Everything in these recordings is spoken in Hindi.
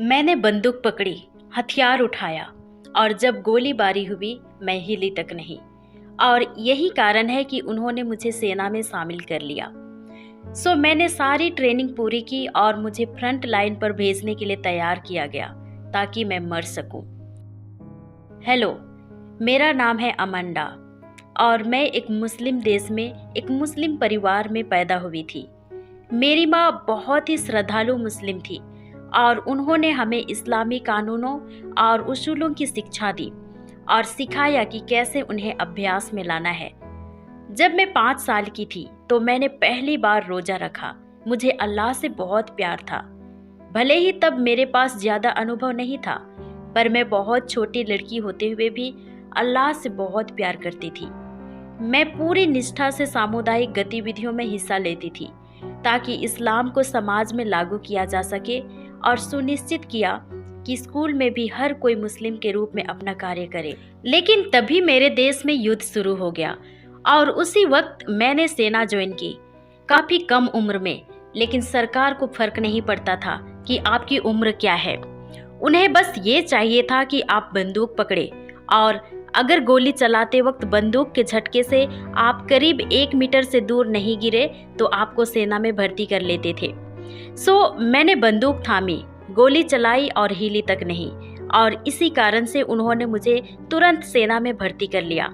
मैंने बंदूक पकड़ी, हथियार उठाया और जब गोलीबारी हुई मैं हिली तक नहीं। और यही कारण है कि उन्होंने मुझे सेना में शामिल कर लिया। मैंने सारी ट्रेनिंग पूरी की और मुझे फ्रंट लाइन पर भेजने के लिए तैयार किया गया ताकि मैं मर सकूं। हेलो, मेरा नाम है अमंडा और मैं एक मुस्लिम देश में एक मुस्लिम परिवार में पैदा हुई थी। मेरी माँ बहुत ही श्रद्धालु मुस्लिम थी और उन्होंने हमें इस्लामी कानूनों और उसूलों की शिक्षा दी और सिखाया कि कैसे उन्हें अभ्यास में लाना है। जब मैं 5 साल की थी तो मैंने पहली बार रोजा रखा। मुझे अल्लाह से बहुत प्यार था। भले ही तब मेरे पास ज़्यादा अनुभव नहीं था, पर मैं बहुत छोटी लड़की होते हुए भी अल्लाह से बहुत प्यार करती थी। मैं पूरी निष्ठा से सामुदायिक गतिविधियों में हिस्सा लेती थी ताकि इस्लाम को समाज में लागू किया जा सके और सुनिश्चित किया कि स्कूल में भी हर कोई मुस्लिम के रूप में अपना कार्य करे। लेकिन तभी मेरे देश में युद्ध शुरू हो गया और उसी वक्त मैंने सेना ज्वाइन की। काफ़ी कम उम्र में, लेकिन सरकार को फर्क नहीं पड़ता था कि आपकी उम्र क्या है। उन्हें बस ये चाहिए था कि आप बंदूक पकड़े और अगर गोली चलाते वक्त बंदूक के झटके से आप करीब 1 मीटर से दूर नहीं गिरे तो आपको सेना में भर्ती कर लेते थे। मैंने बंदूक थामी, गोली चलाई और हिली तक नहीं, और इसी कारण से उन्होंने मुझे तुरंत सेना में भर्ती कर लिया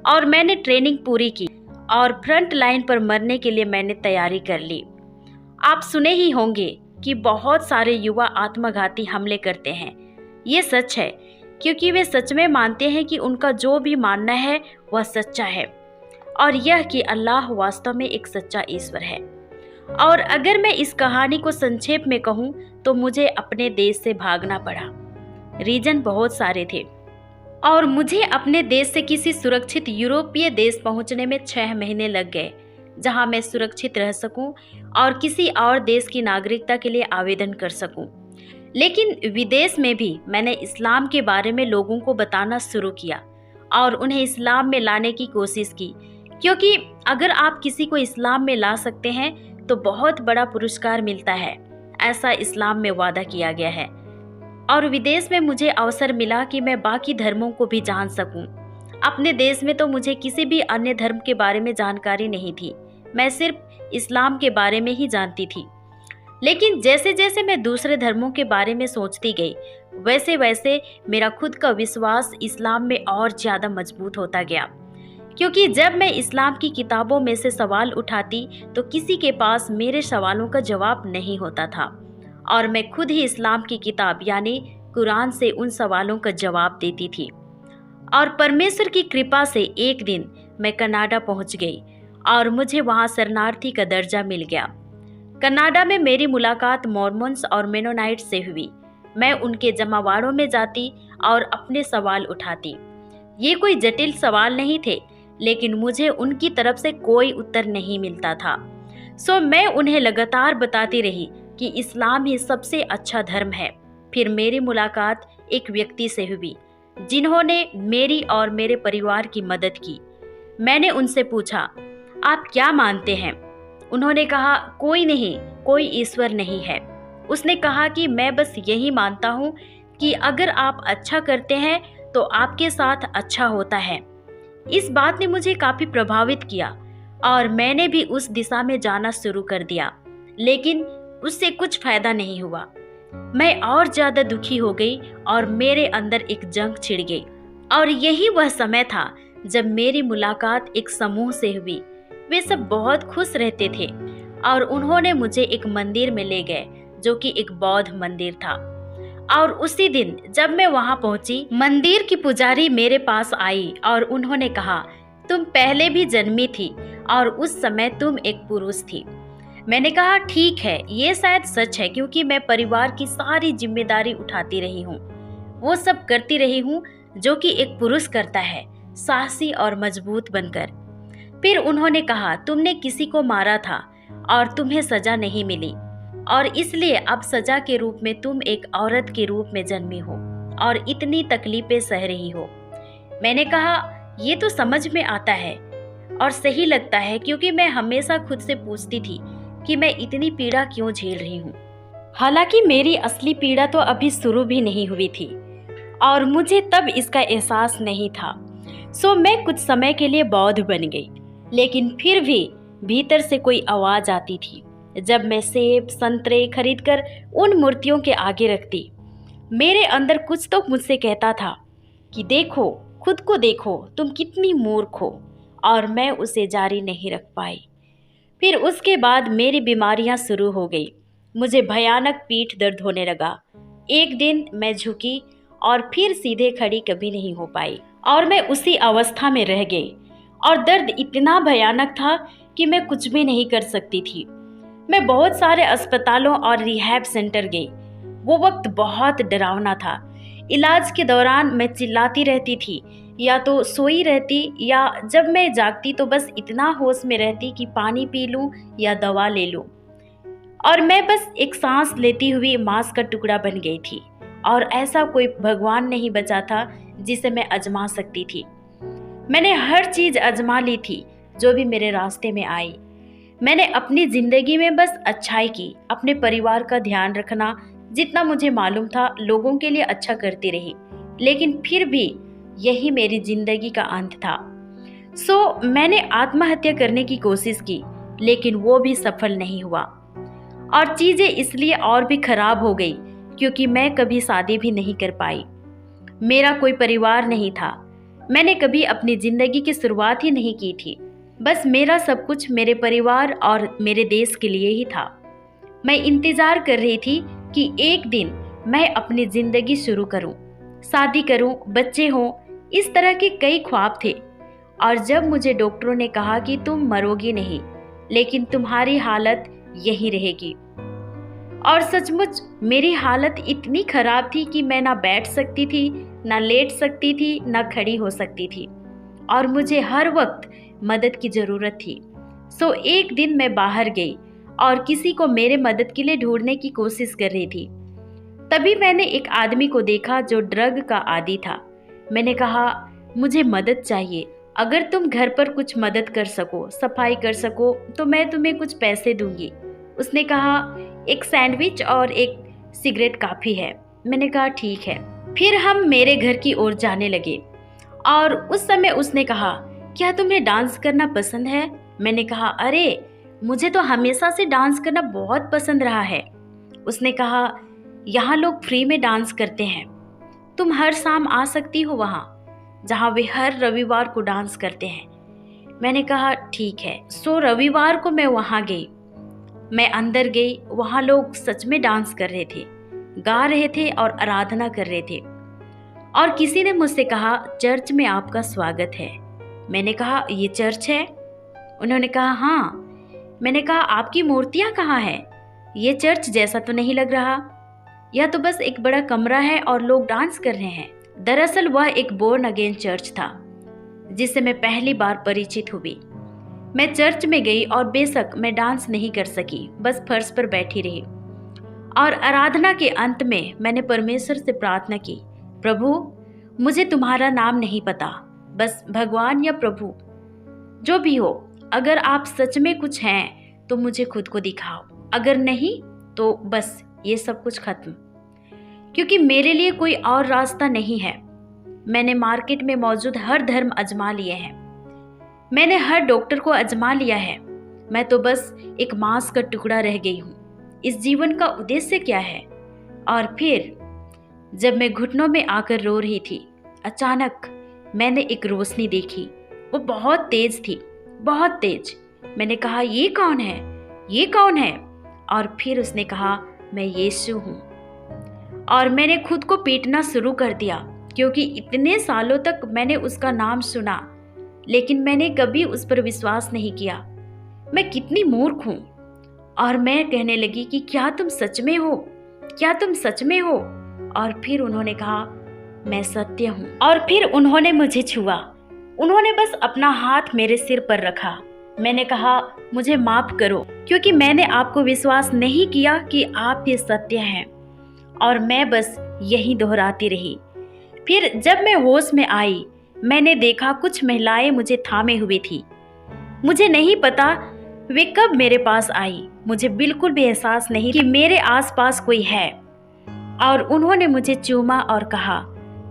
और मैंने ट्रेनिंग पूरी की और फ्रंट लाइन पर मरने के लिए मैंने तैयारी कर ली। आप सुने ही होंगे कि बहुत सारे युवा आत्मघाती हमले करते हैं। ये सच है क्योंकि वे सच में मानते हैं कि उनका जो भी मानना है वह सच्चा है और यह कि अल्लाह वास्तव में एक सच्चा ईश्वर है। और अगर मैं इस कहानी को संक्षेप में कहूँ तो मुझे अपने देश से भागना पड़ा। रीजन बहुत सारे थे और मुझे अपने देश से किसी सुरक्षित यूरोपीय देश पहुँचने में 6 महीने लग गए, जहाँ मैं सुरक्षित रह सकूं और किसी और देश की नागरिकता के लिए आवेदन कर सकूं। लेकिन विदेश में भी मैंने इस्लाम के बारे में लोगों को बताना शुरू किया और उन्हें इस्लाम में लाने की कोशिश की, क्योंकि अगर आप किसी को इस्लाम में ला सकते हैं तो बहुत बड़ा पुरस्कार मिलता है, ऐसा इस्लाम में वादा किया गया है। और विदेश में मुझे अवसर मिला कि मैं बाकी धर्मों को भी जान सकूं। अपने देश में तो मुझे किसी भी अन्य धर्म के बारे में जानकारी नहीं थी, मैं सिर्फ इस्लाम के बारे में ही जानती थी। लेकिन जैसे जैसे मैं दूसरे धर्मों के बारे में सोचती गई, वैसे वैसे मेरा खुद का विश्वास इस्लाम में और ज़्यादा मजबूत होता गया, क्योंकि जब मैं इस्लाम की किताबों में से सवाल उठाती तो किसी के पास मेरे सवालों का जवाब नहीं होता था और मैं खुद ही इस्लाम की किताब यानी कुरान से उन सवालों का जवाब देती थी। और परमेश्वर की कृपा से एक दिन मैं कनाडा पहुंच गई और मुझे वहां शरणार्थी का दर्जा मिल गया। कनाडा में मेरी मुलाकात मॉर्मन्स और मेनोनाइट से हुई। मैं उनके जमावाड़ों में जाती और अपने सवाल उठाती। ये कोई जटिल सवाल नहीं थे, लेकिन मुझे उनकी तरफ से कोई उत्तर नहीं मिलता था। मैं उन्हें लगातार बताती रही कि इस्लाम ही सबसे अच्छा धर्म है। फिर मेरी मुलाकात एक व्यक्ति से हुई जिन्होंने मेरी और मेरे परिवार की मदद की। मैंने उनसे पूछा, आप क्या मानते हैं? उन्होंने कहा, कोई नहीं, कोई ईश्वर नहीं है। उसने कहा कि मैं बस यही मानता हूँ कि अगर आप अच्छा करते हैं तो आपके साथ अच्छा होता है। इस बात ने मुझे काफ़ी प्रभावित किया और मैंने भी उस दिशा में जाना शुरू कर दिया, लेकिन उससे कुछ फायदा नहीं हुआ। मैं और ज़्यादा दुखी हो गई और मेरे अंदर एक जंग छिड़ गई। और यही वह समय था जब मेरी मुलाकात एक समूह से हुई। वे सब बहुत खुश रहते थे और उन्होंने मुझे एक मंदिर में ले गए जो कि एक बौद्ध मंदिर था। और उसी दिन जब मैं वहां पहुंची, मंदिर की पुजारी मेरे पास आई और उन्होंने कहा, तुम पहले भी जन्मी थी और उस समय तुम एक पुरुष थी। मैंने कहा, ठीक है, ये शायद सच है क्योंकि मैं परिवार की सारी जिम्मेदारी उठाती रही हूँ, वो सब करती रही हूँ जो कि एक पुरुष करता है, साहसी और मजबूत बनकर। फिर उन्होंने कहा, तुमने किसी को मारा था और तुम्हें सजा नहीं मिली और इसलिए अब सजा के रूप में तुम एक औरत के रूप में जन्मी हो और इतनी तकलीफें सह रही हो। मैंने कहा, ये तो समझ में आता है और सही लगता है क्योंकि मैं हमेशा खुद से पूछती थी कि मैं इतनी पीड़ा क्यों झेल रही हूँ। हालांकि मेरी असली पीड़ा तो अभी शुरू भी नहीं हुई थी और मुझे तब इसका एहसास नहीं था। सो मैं कुछ समय के लिए बौद्ध बन गई, लेकिन फिर भी भीतर से कोई आवाज़ आती थी। जब मैं सेब संतरे खरीदकर उन मूर्तियों के आगे रखती, मेरे अंदर कुछ तो मुझसे कहता था कि देखो, खुद को देखो, तुम कितनी मूर्ख हो। और मैं उसे जारी नहीं रख पाई। फिर उसके बाद मेरी बीमारियां शुरू हो गई। मुझे भयानक पीठ दर्द होने लगा। एक दिन मैं झुकी और फिर सीधे खड़ी कभी नहीं हो पाई और मैं उसी अवस्था में रह गई। और दर्द इतना भयानक था कि मैं कुछ भी नहीं कर सकती थी। मैं बहुत सारे अस्पतालों और रिहैब सेंटर गई। वो वक्त बहुत डरावना था। इलाज के दौरान मैं चिल्लाती रहती थी, या तो सोई रहती या जब मैं जागती तो बस इतना होश में रहती कि पानी पी लूं या दवा ले लूं। और मैं बस एक सांस लेती हुई मांस का टुकड़ा बन गई थी और ऐसा कोई भगवान नहीं बचा था जिसे मैं आजमा सकती थी। मैंने हर चीज आजमा ली थी जो भी मेरे रास्ते में आई। मैंने अपनी जिंदगी में बस अच्छाई की, अपने परिवार का ध्यान रखना, जितना मुझे मालूम था लोगों के लिए अच्छा करती रही। लेकिन फिर भी यही मेरी जिंदगी का अंत था। मैंने आत्महत्या करने की कोशिश की, लेकिन वो भी सफल नहीं हुआ। और चीजें इसलिए और भी खराब हो गई क्योंकि मैं कभी शादी भी नहीं कर पाई। मेरा कोई परिवार नहीं था। मैंने कभी अपनी जिंदगी की शुरुआत ही नहीं की थी। बस मेरा सब कुछ मेरे परिवार और मेरे देश के लिए ही था। मैं इंतजार कर रही थी कि एक दिन मैं अपनी जिंदगी शुरू करूं, शादी करूं, बच्चे हों, इस तरह के कई ख्वाब थे। और जब मुझे डॉक्टरों ने कहा कि तुम मरोगी नहीं, लेकिन तुम्हारी हालत यही रहेगी, और सचमुच मेरी हालत इतनी खराब थी कि मैं ना बैठ सकती थी, ना लेट सकती थी, ना खड़ी हो सकती थी, और मुझे हर वक्त मदद की ज़रूरत थी। एक दिन मैं बाहर गई और किसी को मेरे मदद के लिए ढूंढने की कोशिश कर रही थी। तभी मैंने एक आदमी को देखा जो ड्रग का आदी था। मैंने कहा, मुझे मदद चाहिए। अगर तुम घर पर कुछ मदद कर सको, सफाई कर सको, तो मैं तुम्हें कुछ पैसे दूंगी। उसने कहा, एक सैंडविच और एक सिगरेट काफ़ी है। मैंने कहा, ठीक है। फिर हम मेरे घर की ओर जाने लगे और उस समय उसने कहा, क्या तुम्हें डांस करना पसंद है? मैंने कहा, अरे मुझे तो हमेशा से डांस करना बहुत पसंद रहा है। उसने कहा, यहाँ लोग फ्री में डांस करते हैं, तुम हर शाम आ सकती हो वहाँ, जहाँ वे हर रविवार को डांस करते हैं। मैंने कहा, ठीक है। रविवार को मैं वहाँ गई। मैं अंदर गई। वहाँ लोग सच में डांस कर रहे थे, गा रहे थे और आराधना कर रहे थे। और किसी ने मुझसे कहा, चर्च में आपका स्वागत है। मैंने कहा, ये चर्च है? उन्होंने कहा, हाँ। मैंने कहा, आपकी मूर्तियाँ कहाँ हैं? ये चर्च जैसा तो नहीं लग रहा, यह तो बस एक बड़ा कमरा है और लोग डांस कर रहे हैं। दरअसल वह एक बोर्न अगेन चर्च था जिससे मैं पहली बार परिचित हुई। मैं चर्च में गई और बेशक मैं डांस नहीं कर सकी, बस फर्श पर बैठी रही। और आराधना के अंत में मैंने परमेश्वर से प्रार्थना की, प्रभु मुझे तुम्हारा नाम नहीं पता, बस भगवान या प्रभु जो भी हो, अगर आप सच में कुछ हैं तो मुझे खुद को दिखाओ, अगर नहीं तो बस ये सब कुछ खत्म, क्योंकि मेरे लिए कोई और रास्ता नहीं है। मैंने मार्केट में मौजूद हर धर्म आजमा लिए हैं, मैंने हर डॉक्टर को आजमा लिया है, मैं तो बस एक मांस का टुकड़ा रह गई हूँ। इस जीवन का उद्देश्य क्या है? और फिर जब मैं घुटनों में आकर रो रही थी, अचानक मैंने एक रोशनी देखी। वो बहुत तेज थी, बहुत तेज। मैंने कहा, ये कौन है? ये कौन है? और फिर उसने कहा, मैं यीशु हूँ। और मैंने खुद को पीटना शुरू कर दिया, क्योंकि इतने सालों तक मैंने उसका नाम सुना, लेकिन मैंने कभी उस पर विश्वास नहीं किया। मैं कितनी मूर्ख हूँ। और मैं कहने लगी कि क्या तुम सच में हो? क्या तुम सच में हो? और फिर उन्होंने कहा, मैं सत्य हूँ। और फिर उन्होंने मुझे छुआ। उन्होंने बस अपना हाथ मेरे सिर पर रखा। मैंने कहा, मुझे माफ करो, क्योंकि मैंने आपको विश्वास नहीं किया कि आप ये सत्य हैं। और मैं बस यही दोहराती रही। फिर जब मैं होश में आई, मैंने देखा कुछ महिलाएं मुझे थामे हुए थी। मुझे नहीं पता वे कब मेरे पास आई, मुझे बिल्कुल भी एहसास नहीं कि मेरे आसपास कोई है। और उन्होंने मुझे चूमा और कहा,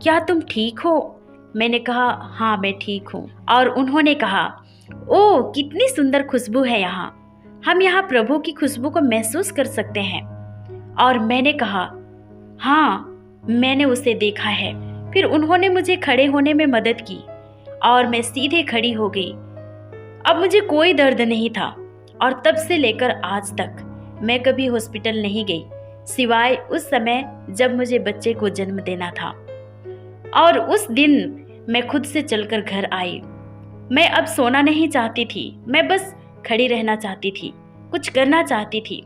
क्या तुम ठीक हो? मैंने कहा, हाँ मैं ठीक हूँ। और उन्होंने कहा, ओह कितनी सुंदर खुशबू है यहाँ, हम यहाँ प्रभु की खुशबू को महसूस कर सकते हैं। और मैंने कहा, हाँ मैंने उसे देखा है। फिर उन्होंने मुझे खड़े होने में मदद की और मैं सीधे खड़ी हो गई। अब मुझे कोई दर्द नहीं था और तब से लेकर आज तक मैं कभी हॉस्पिटल नहीं गई, सिवाय उस समय जब मुझे बच्चे को जन्म देना था। और उस दिन मैं खुद से चलकर घर आई। मैं अब सोना नहीं चाहती थी, मैं बस खड़ी रहना चाहती थी, कुछ करना चाहती थी।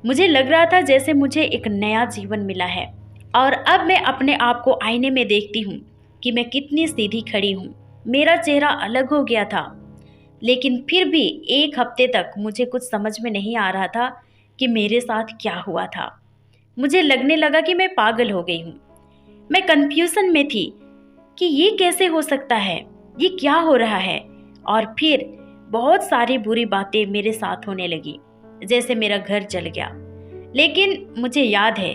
मुझे लग रहा था जैसे मुझे एक नया जीवन मिला है। और अब मैं अपने आप को आईने में देखती हूँ कि मैं कितनी सीधी खड़ी हूँ। मेरा चेहरा अलग हो गया था, लेकिन फिर भी एक हफ्ते तक मुझे कुछ समझ में नहीं आ रहा था कि मेरे साथ क्या हुआ था। मुझे लगने लगा कि मैं पागल हो गई हूँ। मैं कंफ्यूजन में थी कि ये कैसे हो सकता है, ये क्या हो रहा है। और फिर बहुत सारी बुरी बातें मेरे साथ होने लगी, जैसे मेरा घर जल गया। लेकिन मुझे याद है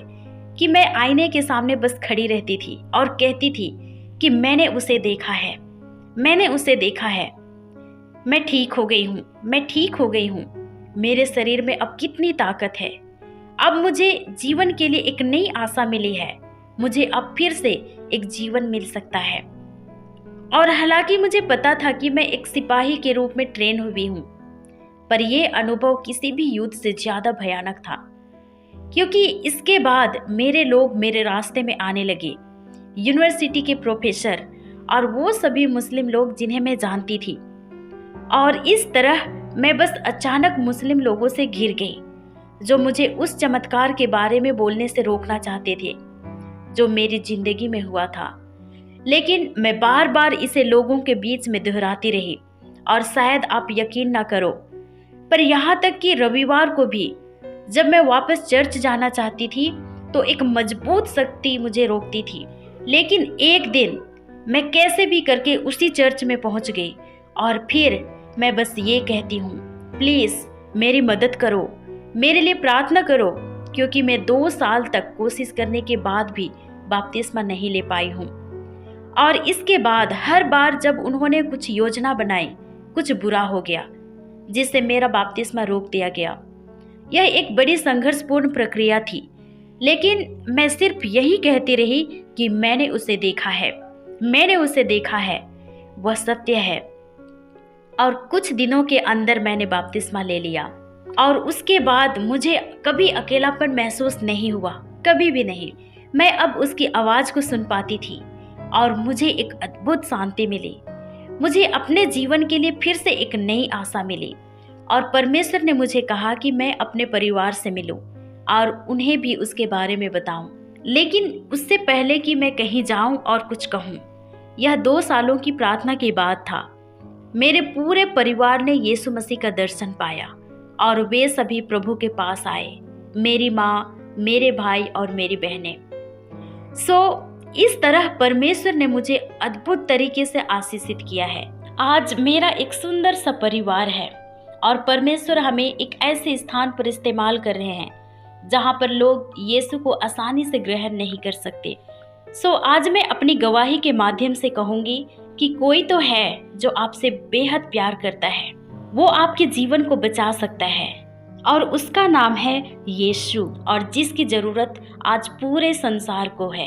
कि मैं आईने के सामने बस खड़ी रहती थी और कहती थी कि मैंने उसे देखा है, मैंने उसे देखा है, मैं ठीक हो गई हूँ, मैं ठीक हो गई हूँ। मेरे शरीर में अब कितनी ताकत है, अब मुझे जीवन के लिए एक नई आशा मिली है, मुझे अब फिर से एक जीवन मिल सकता है। और हालांकि मुझे पता था कि मैं एक सिपाही के रूप में ट्रेन हुई हूँ, पर यह अनुभव किसी भी युद्ध से ज्यादा भयानक था, क्योंकि इसके बाद मेरे लोग मेरे रास्ते में आने लगे, यूनिवर्सिटी के प्रोफेसर और वो सभी मुस्लिम लोग जिन्हें मैं जानती थी। और इस तरह मैं बस अचानक मुस्लिम लोगों से घिर गई, जो मुझे उस चमत्कार के बारे में बोलने से रोकना चाहते थे जो मेरी जिंदगी में हुआ था। लेकिन मैं बार बार इसे लोगों के बीच में दोहराती रही, और शायद आप यकीन ना करो, पर यहाँ तक कि रविवार को भी जब मैं वापस चर्च जाना चाहती थी तो एक मजबूत शक्ति मुझे रोकती थी। लेकिन एक दिन मैं कैसे भी करके उसी चर्च में पहुंच गई, और फिर मैं बस ये कहती हूँ, प्लीज मेरी मदद करो, मेरे लिए प्रार्थना करो, क्योंकि मैं 2 साल तक कोशिश करने के बाद भी बपतिस्मा नहीं ले पाई हूँ। और इसके बाद हर बार जब उन्होंने कुछ योजना बनाई, कुछ बुरा हो गया, जिससे मेरा बपतिस्मा रोक दिया गया। यह एक बड़ी संघर्षपूर्ण प्रक्रिया थी, लेकिन मैं सिर्फ यही कहती रही कि मैंने उसे देखा है, मैंने उसे देखा है, वह सत्य है। और कुछ दिनों के अंदर मैंने बपतिस्मा ले लिया, और उसके बाद मुझे कभी अकेलापन महसूस नहीं हुआ, कभी भी नहीं। मैं अब उसकी आवाज को सुन पाती थी और मुझे एक अद्भुत शांति मिली। मुझे अपने जीवन के लिए फिर से एक नई आशा मिली, और परमेश्वर ने मुझे कहा कि मैं अपने परिवार से मिलूं और उन्हें भी उसके बारे में बताऊं। लेकिन उससे पहले कि मैं कहीं जाऊं और कुछ कहूं, यह 2 सालों की प्रार्थना के बाद था। मेरे पूरे परिवार ने यीशु मसीह का दर्शन पाया और वे सभी प्रभु के पास आए, मेरी माँ, मेरे भाई और मेरी बहनें। इस तरह परमेश्वर ने मुझे अद्भुत तरीके से आशीषित किया है। आज मेरा एक सुंदर सा परिवार है, और परमेश्वर हमें एक ऐसे स्थान पर इस्तेमाल कर रहे हैं जहां पर लोग यीशु को आसानी से ग्रहण नहीं कर सकते। आज मैं अपनी गवाही के माध्यम से कहूंगी कि कोई तो है जो आपसे बेहद प्यार करता है, वो आपके जीवन को बचा सकता है, और उसका नाम है यीशु, और जिसकी जरूरत आज पूरे संसार को है।